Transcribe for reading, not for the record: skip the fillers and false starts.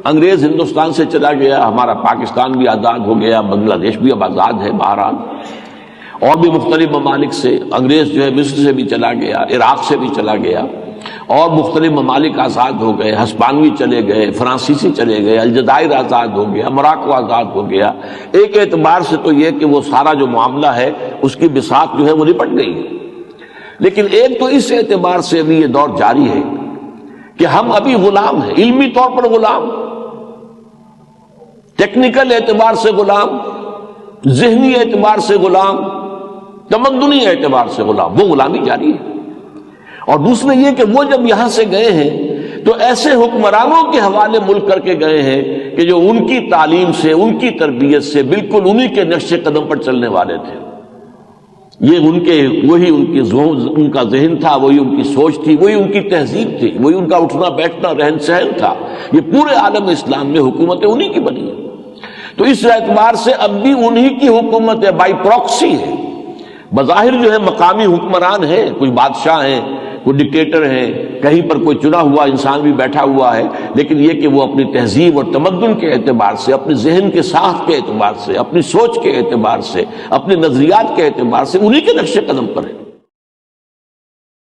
انگریز ہندوستان سے چلا گیا، ہمارا پاکستان بھی آزاد ہو گیا، بنگلہ دیش بھی اب آزاد ہے، بہرحال اور بھی مختلف ممالک سے انگریز جو ہے مصر سے بھی چلا گیا، عراق سے بھی چلا گیا، اور مختلف ممالک آزاد ہو گئے، ہسپانوی چلے گئے، فرانسیسی چلے گئے، الجزائر آزاد ہو گیا، موراکو آزاد ہو گیا۔ ایک اعتبار سے تو یہ کہ وہ سارا جو معاملہ ہے اس کی بساط جو ہے وہ نپٹ گئی ہے، لیکن ایک تو اس اعتبار سے ابھی یہ دور جاری ہے کہ ہم ابھی غلام ہیں، علمی طور پر غلام، ٹیکنیکل اعتبار سے غلام، ذہنی اعتبار سے غلام، تمدنی اعتبار سے غلام، وہ غلامی جاری ہے۔ اور دوسرے یہ کہ وہ جب یہاں سے گئے ہیں تو ایسے حکمرانوں کے حوالے ملک کر کے گئے ہیں کہ جو ان کی تعلیم سے، ان کی تربیت سے بالکل انہی کے نقش قدم پر چلنے والے تھے۔ یہ ان کا ذہن تھا، وہی ان کی سوچ تھی، وہی ان کی تہذیب تھی، وہی ان کا اٹھنا بیٹھنا رہن سہن تھا۔ یہ پورے عالم اسلام میں حکومتیں انہی کی بنی ہیں۔ تو اس اعتبار سے اب بھی انہی کی حکومت ہے، بائی پراکسی ہے۔ بظاہر جو ہے مقامی حکمران ہیں، کچھ بادشاہ ہیں، کوئی ڈکٹیٹر ہیں، کہیں پر کوئی چنا ہوا انسان بھی بیٹھا ہوا ہے، لیکن یہ کہ وہ اپنی تہذیب اور تمدن کے اعتبار سے، اپنے ذہن کے ساخت کے اعتبار سے، اپنی سوچ کے اعتبار سے، اپنے نظریات کے اعتبار سے انہی کے نقش قدم پر ہے۔